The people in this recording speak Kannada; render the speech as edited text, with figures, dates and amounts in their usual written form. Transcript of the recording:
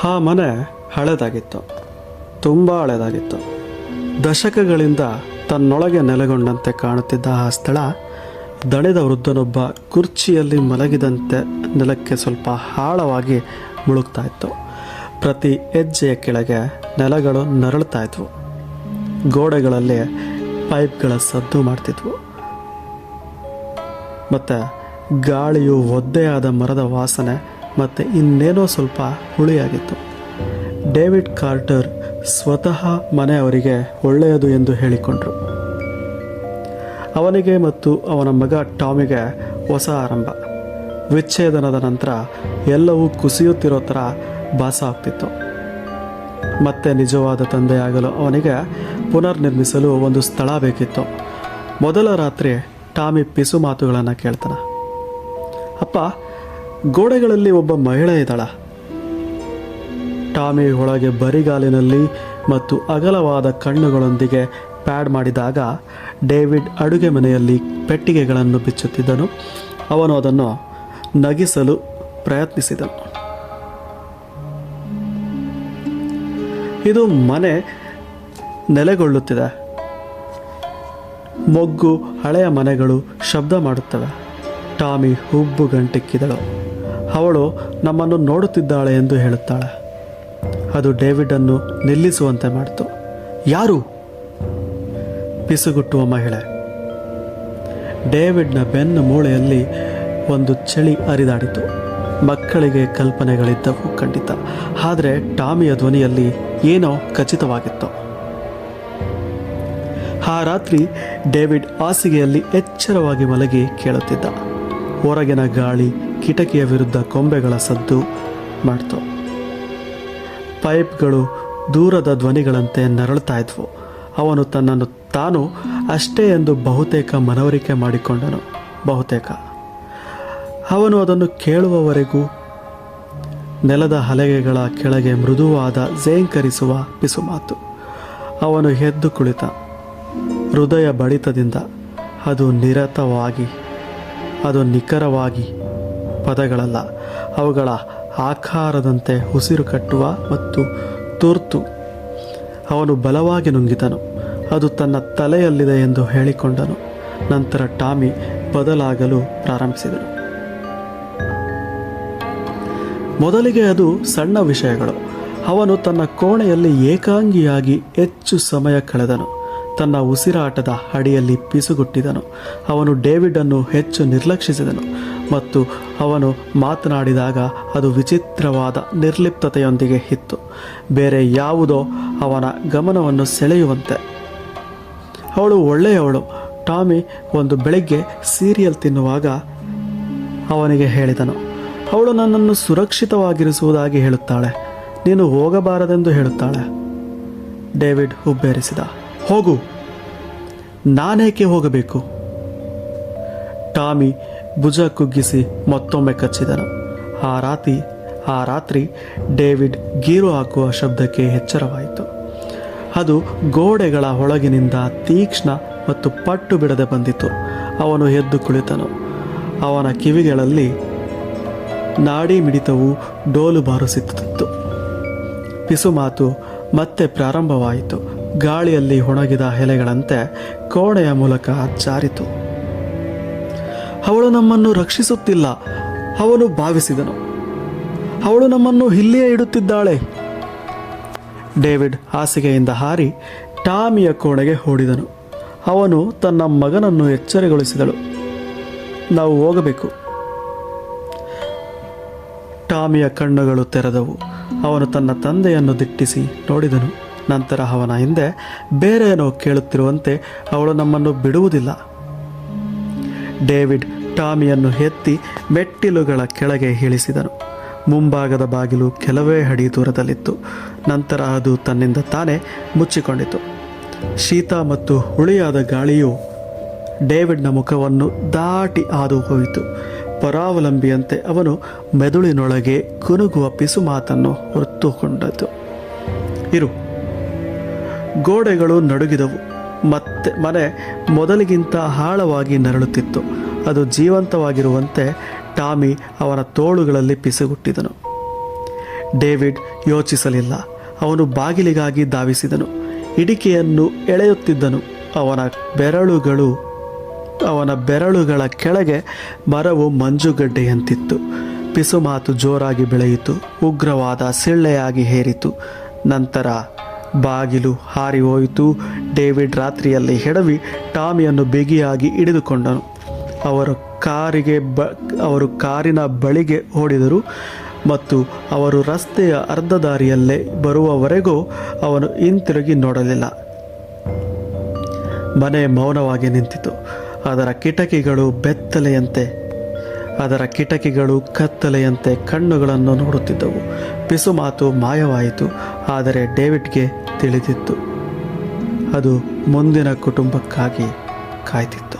ಆ ಮನೆ ಹಳೆದಾಗಿತ್ತು, ತುಂಬ ಹಳೆದಾಗಿತ್ತು. ದಶಕಗಳಿಂದ ತನ್ನೊಳಗೆ ನೆಲೆಗೊಂಡಂತೆ ಕಾಣುತ್ತಿದ್ದ ಆ ಸ್ಥಳ ದಣಿದ ವೃದ್ಧನೊಬ್ಬ ಕುರ್ಚಿಯಲ್ಲಿ ಮಲಗಿದಂತೆ ನೆಲಕ್ಕೆ ಸ್ವಲ್ಪ ಆಳವಾಗಿ ಮುಳುಗ್ತಾ ಇತ್ತು. ಪ್ರತಿ ಹೆಜ್ಜೆಯ ಕೆಳಗೆ ನೆಲಗಳು ನರಳುತ್ತಾ ಇದ್ವು. ಗೋಡೆಗಳಲ್ಲಿ ಪೈಪ್ಗಳ ಸದ್ದು ಮಾಡ್ತಿದ್ವು ಮತ್ತು ಗಾಳಿಯು ಒದ್ದೆಯಾದ ಮರದ ವಾಸನೆ ಮತ್ತು ಇನ್ನೇನೋ ಸ್ವಲ್ಪ ಹುಳಿಯಾಗಿತ್ತು. ಡೇವಿಡ್ ಕಾರ್ಟರ್ ಸ್ವತಃ ಮನೆಯವರಿಗೆ ಒಳ್ಳೆಯದು ಎಂದು ಹೇಳಿಕೊಂಡರು. ಅವನಿಗೆ ಮತ್ತು ಅವನ ಮಗ ಟಾಮಿಗೆ ಹೊಸ ಆರಂಭ. ವಿಚ್ಛೇದನದ ನಂತರ ಎಲ್ಲವೂ ಕುಸಿಯುತ್ತಿರೋ ಥರ ಭಾಸ ಆಗ್ತಿತ್ತು. ಮತ್ತೆ ನಿಜವಾದ ತಂದೆಯಾಗಲು ಅವನಿಗೆ ಪುನರ್ನಿರ್ಮಿಸಲು ಒಂದು ಸ್ಥಳ ಬೇಕಿತ್ತು. ಮೊದಲ ರಾತ್ರಿ ಟಾಮಿ ಪಿಸು ಮಾತುಗಳನ್ನು ಕೇಳ್ತಾನೆ. ಅಪ್ಪ, ಗೋಡೆಗಳಲ್ಲಿ ಒಬ್ಬ ಮಹಿಳೆ ಇದ್ದಾಳ. ಟಾಮಿ ಒಳಗೆ ಬರಿಗಾಲಿನಲ್ಲಿ ಮತ್ತು ಅಗಲವಾದ ಕಣ್ಣುಗಳೊಂದಿಗೆ ಪ್ಯಾಡ್ ಮಾಡಿದಾಗ ಡೇವಿಡ್ ಅಡುಗೆ ಮನೆಯಲ್ಲಿ ಪೆಟ್ಟಿಗೆಗಳನ್ನು ಬಿಚ್ಚುತ್ತಿದ್ದನು. ಅವನು ಅದನ್ನು ನಗಿಸಲು ಪ್ರಯತ್ನಿಸಿದನು. ಇದು ಮನೆ ನೆಲೆಗೊಳ್ಳುತ್ತಿದೆ. ಮೊಗ್ಗು ಹಳೆಯ ಮನೆಗಳು ಶಬ್ದ ಮಾಡುತ್ತವೆ. ಟಾಮಿ ಹುಬ್ಬು ಗಂಟಿಕ್ಕಿದಳು. ಅವಳು ನಮ್ಮನ್ನು ನೋಡುತ್ತಿದ್ದಾಳೆ ಎಂದು ಹೇಳುತ್ತಾಳೆ. ಅದು ಡೇವಿಡನ್ನು ನಿಲ್ಲಿಸುವಂತೆ ಮಾಡಿತು. ಯಾರು? ಪಿಸುಗುಟ್ಟುವ ಮಹಿಳೆ. ಡೇವಿಡ್ನ ಬೆನ್ನ ಮೂಳೆಯಲ್ಲಿ ಒಂದು ಚಳಿ ಹರಿದಾಡಿತು. ಮಕ್ಕಳಿಗೆ ಕಲ್ಪನೆಗಳಿದ್ದವು ಖಂಡಿತ, ಆದರೆ ಟಾಮಿಯ ಧ್ವನಿಯಲ್ಲಿ ಏನೋ ಖಚಿತವಾಗಿತ್ತು. ಆ ರಾತ್ರಿ ಡೇವಿಡ್ ಹಾಸಿಗೆಯಲ್ಲಿ ಎಚ್ಚರವಾಗಿ ಮಲಗಿ ಕೇಳುತ್ತಿದ್ದ. ಹೊರಗಿನ ಗಾಳಿ ಕಿಟಕಿಯ ವಿರುದ್ಧ ಕೊಂಬೆಗಳ ಸದ್ದು ಮಾಡಿತು. ಪೈಪ್ಗಳು ದೂರದ ಧ್ವನಿಗಳಂತೆ ನರಳುತ್ತಾ ಇದ್ವು. ಅವನು ತನ್ನನ್ನು ತಾನು ಅಷ್ಟೇ ಎಂದು ಬಹುತೇಕ ಮನವರಿಕೆ ಮಾಡಿಕೊಂಡನು. ಬಹುತೇಕ ಅವನು ಅದನ್ನು ಕೇಳುವವರೆಗೂ ನೆಲದ ಹಲಗೆಗಳ ಕೆಳಗೆ ಮೃದುವಾದ ಝೇಂಕರಿಸುವ ಪಿಸುಮಾತು. ಅವನು ಎದ್ದು ಕುಳಿತ. ಹೃದಯ ಬಡಿತದಿಂದ ಅದು ನಿಖರವಾಗಿ ಪದಗಳಲ್ಲ, ಅವುಗಳ ಆಕಾರದಂತೆ ಉಸಿರು ಕಟ್ಟುವ ಮತ್ತು ತುರ್ತು. ಅವನು ಬಲವಾಗಿ ನುಂಗಿದನು. ಅದು ತನ್ನ ತಲೆಯಲ್ಲಿದೆ ಎಂದು ಹೇಳಿಕೊಂಡನು. ನಂತರ ಟಾಮಿ ಬದಲಾಗಲು ಪ್ರಾರಂಭಿಸಿದನು. ಮೊದಲಿಗೆ ಅದು ಸಣ್ಣ ವಿಷಯಗಳು. ಅವನು ತನ್ನ ಕೋಣೆಯಲ್ಲಿ ಏಕಾಂಗಿಯಾಗಿ ಹೆಚ್ಚು ಸಮಯ ಕಳೆದನು. ತನ್ನ ಉಸಿರಾಟದ ಅಡಿಯಲ್ಲಿ ಪಿಸುಗುಟ್ಟಿದನು. ಅವನು ಡೇವಿಡನ್ನು ಹೆಚ್ಚು ನಿರ್ಲಕ್ಷಿಸಿದನು ಮತ್ತು ಅವನು ಮಾತನಾಡಿದಾಗ ಅದು ವಿಚಿತ್ರವಾದ ನಿರ್ಲಿಪ್ತತೆಯೊಂದಿಗೆ ಇತ್ತು. ಬೇರೆ ಯಾವುದೋ ಅವನ ಗಮನವನ್ನು ಸೆಳೆಯುವಂತೆ. ಅವಳು ಒಳ್ಳೆಯವಳು. ಟಾಮಿ ಒಂದು ಬೆಳಗ್ಗೆ ಸೀರಿಯಲ್ ತಿನ್ನುವಾಗ ಅವನಿಗೆ ಹೇಳಿದನು. ಅವಳು ನನ್ನನ್ನು ಸುರಕ್ಷಿತವಾಗಿರಿಸುವುದಾಗಿ ಹೇಳುತ್ತಾಳೆ, ನೀನು ಹೋಗಬಾರದೆಂದು ಹೇಳುತ್ತಾಳೆ. ಡೇವಿಡ್ ಹುಬ್ಬೇರಿಸಿದ. ಹೋಗು. ನಾನೇಕೆ ಹೋಗಬೇಕು? ಟಾಮಿ ಭುಜ ಕುಗ್ಗಿಸಿ ಮತ್ತೊಮ್ಮೆ ಕಚ್ಚಿದನು. ಆ ರಾತ್ರಿ ಡೇವಿಡ್ ಗೀರು ಹಾಕುವ ಶಬ್ದಕ್ಕೆ ಎಚ್ಚರವಾಯಿತು. ಅದು ಗೋಡೆಗಳ ಒಳಗಿನಿಂದ ತೀಕ್ಷ್ಣ ಮತ್ತು ಪಟ್ಟು ಬಿಡದೆ ಬಂದಿತು. ಅವನು ಎದ್ದು ಕುಳಿತನು. ಅವನ ಕಿವಿಗಳಲ್ಲಿ ನಾಡಿ ಮಿಡಿತವು ಡೋಲು ಬಾರಿಸುತ್ತಿತ್ತು. ಪಿಸುಮಾತು ಮತ್ತೆ ಪ್ರಾರಂಭವಾಯಿತು. ಗಾಳಿಯಲ್ಲಿ ಒಣಗಿದ ಎಲೆಗಳಂತೆ ಕೋಣೆಯ ಮೂಲಕ ಜಾರಿತು. ಅವಳು ನಮ್ಮನ್ನು ರಕ್ಷಿಸುತ್ತಿಲ್ಲ, ಅವನು ಭಾವಿಸಿದನು. ಅವಳು ನಮ್ಮನ್ನು ಇಲ್ಲಿಯೇ ಇಡುತ್ತಿದ್ದಾಳೆ. ಡೇವಿಡ್ ಹಾಸಿಗೆಯಿಂದ ಹಾರಿ ಟಾಮಿಯ ಕೋಣೆಗೆ ಓಡಿದನು. ಅವನು ತನ್ನ ಮಗನನ್ನು ಎಚ್ಚರಗೊಳಿಸಿದಳು. ನಾವು ಹೋಗಬೇಕು. ಟಾಮಿಯ ಕಣ್ಣುಗಳು ತೆರೆದವು. ಅವನು ತನ್ನ ತಂದೆಯನ್ನು ದಿಟ್ಟಿಸಿ ನೋಡಿದನು. ನಂತರ ಅವನ ಹಿಂದೆ ಬೇರೇನೋ ಕೇಳುತ್ತಿರುವಂತೆ ಅವಳು ನಮ್ಮನ್ನು ಬಿಡುವುದಿಲ್ಲ. ಡೇವಿಡ್ ಟಾಮಿಯನ್ನು ಎತ್ತಿ ಮೆಟ್ಟಿಲುಗಳ ಕೆಳಗೆ ಇಳಿಸಿದನು. ಮುಂಭಾಗದ ಬಾಗಿಲು ಕೆಲವೇ ಅಡಿ ದೂರದಲ್ಲಿತ್ತು. ನಂತರ ಅದು ತನ್ನಿಂದ ತಾನೇ ಮುಚ್ಚಿಕೊಂಡಿತು. ಶೀತ ಮತ್ತು ಹುಳಿಯಾದ ಗಾಳಿಯು ಡೇವಿಡ್ನ ಮುಖವನ್ನು ದಾಟಿ ಹಾದು ಹೋಯಿತು. ಪರಾವಲಂಬಿಯಂತೆ ಅವನು ಮೆದುಳಿನೊಳಗೆ ಕುನುಗುವ ಪಿಸು ಮಾತನ್ನು ಹೊತ್ತುಕೊಂಡದ್ದು. ಇರು. ಗೋಡೆಗಳು ನಡುಗಿದವು. ಮತ್ತೆ ಮನೆ ಮೊದಲಿಗಿಂತ ಆಳವಾಗಿ ನರಳುತ್ತಿತ್ತು. ಅದು ಜೀವಂತವಾಗಿರುವಂತೆ ಟಾಮಿ ಅವನ ತೋಳುಗಳಲ್ಲಿ ಪಿಸುಗುಟ್ಟಿದನು. ಡೇವಿಡ್ ಯೋಚಿಸಲಿಲ್ಲ. ಅವನು ಬಾಗಿಲಿಗಾಗಿ ಧಾವಿಸಿದನು. ಹಿಡಿಕೆಯನ್ನು ಎಳೆಯುತ್ತಿದ್ದನು. ಅವನ ಬೆರಳುಗಳ ಕೆಳಗೆ ಮರವು ಮಂಜುಗಡ್ಡೆಯಂತಿತ್ತು. ಪಿಸುಮಾತು ಜೋರಾಗಿ ಬೆಳೆಯಿತು. ಉಗ್ರವಾದ ಸಿಳ್ಳೆಯಾಗಿ ಹೇರಿತು. ನಂತರ ಬಾಗಿಲು ಹಾರಿ ಹೋಯಿತು. ಡೇವಿಡ್ ರಾತ್ರಿಯಲ್ಲಿ ಹೆಡವಿ ಟಾಮಿಯನ್ನು ಬಿಗಿಯಾಗಿ ಹಿಡಿದುಕೊಂಡನು. ಅವರು ಕಾರಿನ ಬಳಿಗೆ ಓಡಿದರು ಮತ್ತು ಅವರು ರಸ್ತೆಯ ಅರ್ಧ ದಾರಿಯಲ್ಲೇ ಬರುವವರೆಗೂ ಅವನು ಹಿಂತಿರುಗಿ ನೋಡಲಿಲ್ಲ. ಮನೆ ಮೌನವಾಗಿ ನಿಂತಿತು. ಅದರ ಕಿಟಕಿಗಳು ಕತ್ತಲೆಯಂತೆ ಕಣ್ಣುಗಳನ್ನು ನೋಡುತ್ತಿದ್ದವು. ಪಿಸುಮಾತು ಮಾಯವಾಯಿತು. ಆದರೆ ಡೇವಿಡ್ಗೆ ತಿಳಿದಿತ್ತು, ಅದು ಮುಂದಿನ ಕುಟುಂಬಕ್ಕಾಗಿ ಕಾಯ್ತಿತ್ತು.